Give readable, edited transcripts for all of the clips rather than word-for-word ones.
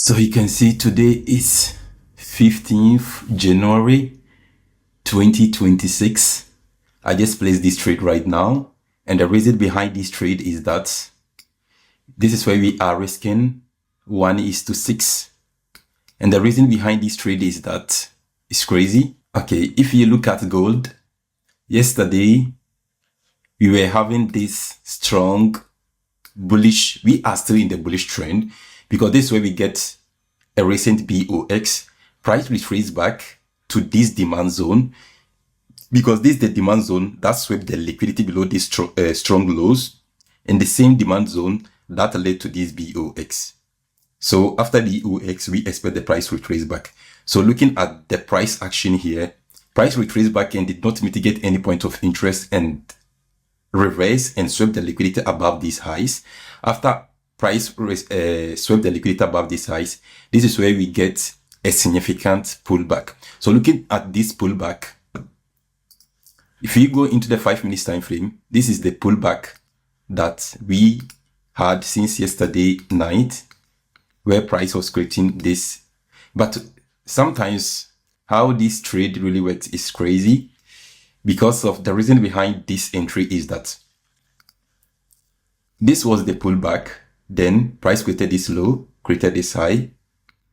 So you can see today is 15th January 2026. I just placed this trade right now. And the reason behind this trade is that this is where we are risking 1:6. And the reason behind this trade is that it's crazy. Okay, if you look at gold, yesterday we were having this strong bullish. We are still in the bullish trend because this is where we get a recent BOX. Price retraces back to this demand zone because this is the demand zone that swept the liquidity below these strong lows, and the same demand zone that led to this BOX. So after the BOX, we expect the price retrace back. So looking at the price action here, price retraced back and did not mitigate any point of interest and reverse and swept the liquidity above these highs. After price swept the liquidity above these highs, this is where we get a significant pullback. So looking at this pullback, if you go into the 5 minutes time frame, this is the pullback that we had since yesterday night, where price was creating this. But sometimes how this trade really works is crazy, because of the reason behind this entry is that this was the pullback, then price created this low, created this high,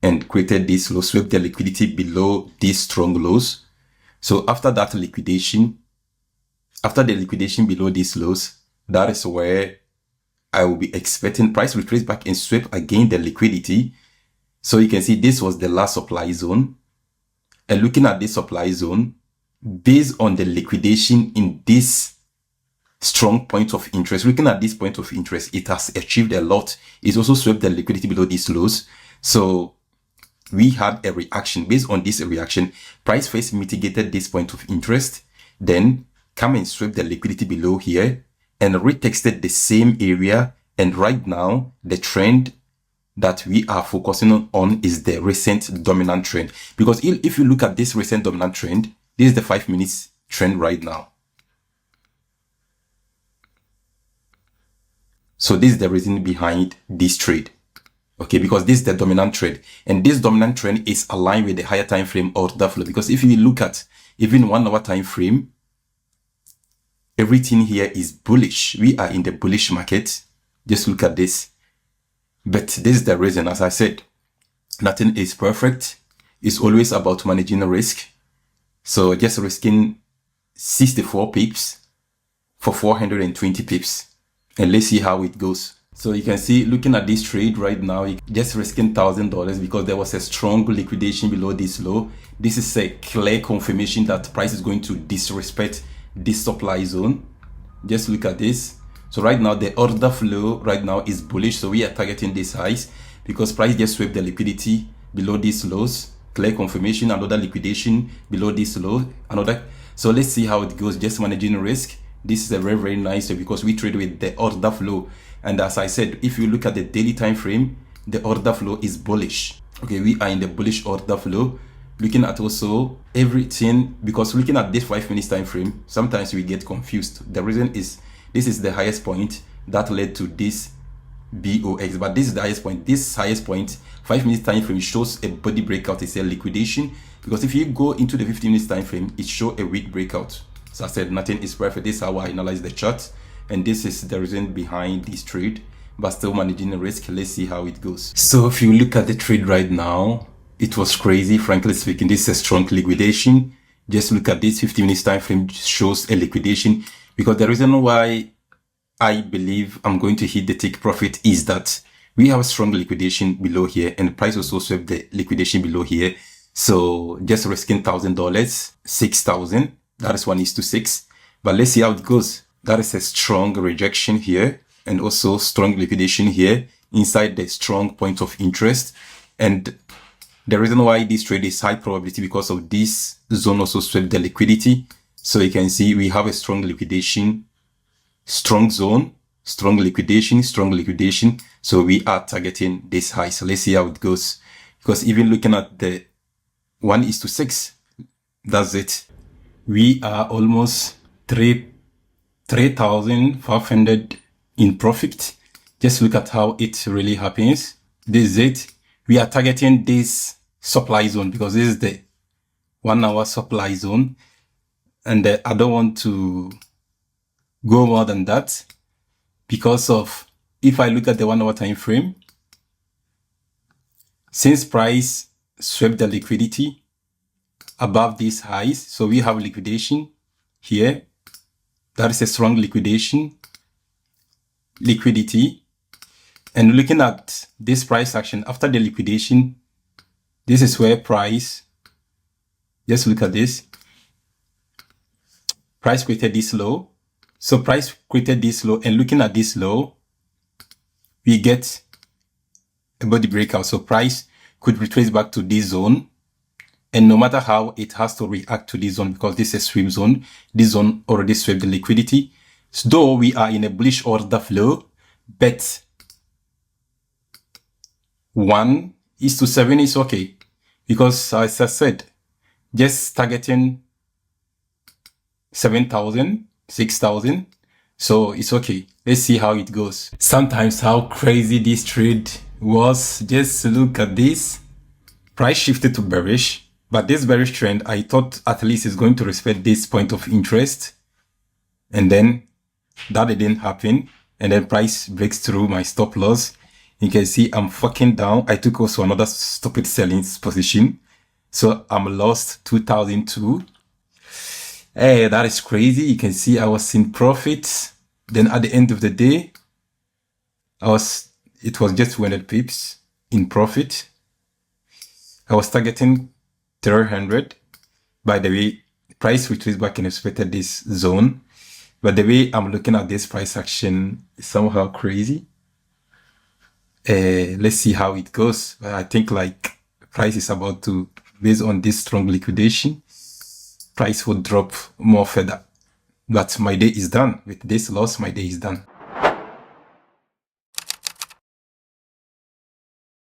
and created this low, swept the liquidity below these strong lows. So after that liquidation, after the liquidation below these lows, that is where I will be expecting price retrace back and sweep again the liquidity. So you can see this was the last supply zone. And looking at this supply zone, based on the liquidation in this strong point of interest, looking at this point of interest, it has achieved a lot. It's also swept the liquidity below these lows. So we had a reaction. Based on this reaction, price first mitigated this point of interest, then come and sweep the liquidity below here and retested the same area. And right now, the trend that we are focusing on is the recent dominant trend. Because if you look at this recent dominant trend, this is the 5 minutes trend right now. So this is the reason behind this trade. Okay, because this is the dominant trend, and this dominant trend is aligned with the higher time frame order flow. Because if you look at even 1 hour time frame, everything here is bullish. We are in the bullish market. Just look at this. But this is the reason, as I said, nothing is perfect. It's always about managing the risk. So just risking 64 pips for 420 pips. And let's see how it goes. So you can see, looking at this trade right now, just risking $1,000 because there was a strong liquidation below this low. This is a clear confirmation that price is going to disrespect this supply zone. Just look at this. So right now the order flow right now is bullish. So we are targeting these highs because price just swept the liquidity below these lows. Clear confirmation, another liquidation below this low, another. So let's see how it goes. Just managing risk. This is a very, very nice way because we trade with the order flow. And as I said, if you look at the daily time frame, the order flow is bullish. Okay, we are in the bullish order flow. Looking at also everything, because looking at this 5 minutes time frame, sometimes we get confused. The reason is this is the highest point that led to this BOX, but this is the highest point. This highest point, 5 minutes time frame, shows a body breakout. It's a liquidation, because if you go into the 15 minutes time frame, it shows a weak breakout. So I said nothing is perfect. This is how I analyze the chart, and this is the reason behind this trade, but still managing the risk. Let's see how it goes. So if you look at the trade right now, it was crazy, frankly speaking. This is a strong liquidation. Just look at this 15 minutes time frame, shows a liquidation, because the reason why I believe I'm going to hit the take profit is that we have a strong liquidation below here, and the price also swept the liquidation below here. So just risking $1,000, 6,000. That is 1:6. But let's see how it goes. That is a strong rejection here, and also strong liquidation here inside the strong point of interest. And the reason why this trade is high probability because of this zone also swept the liquidity. So you can see we have a strong liquidation, strong zone, strong liquidation, strong liquidation. So we are targeting this high. So let's see how it goes. Because even looking at the 1:6, that's it. We are almost 3,500 in profit. Just look at how it really happens. This is it. we are targeting this supply zone because this is the 1 hour supply zone. And I don't want to go more than that because of, if I look at the 1 hour time frame, since price swept the liquidity above these highs, so we have liquidation here. That is a strong liquidity. And looking at this price action after the liquidation, this is where price, just look at this, price created this low. So price created this low, and looking at this low, we get a body breakout. So price could retrace back to this zone, and no matter how, it has to react to this zone because this is a sweep zone. This zone already swept the liquidity. So though we are in a bullish order flow, but 1:7 is okay because, as I said, just targeting 7,000, 6,000. So it's okay. Let's see how it goes. Sometimes how crazy this trade was. Just look at this. Price shifted to bearish, but this bearish trend, I thought at least is going to respect this point of interest. And then that didn't happen. And then price breaks through my stop loss. You can see I'm fucking down. I took also another stupid selling position. So I'm lost 2002. Hey, that is crazy. You can see I was in profit. Then at the end of the day, it was just 200 pips in profit. I was targeting 300. By the way, price retraced back and expected this zone. But the way I'm looking at this price action is somehow crazy. Let's see how it goes. I think like price is about to, based on this strong liquidation, price will drop more further. But my day is done. With this loss, my day is done.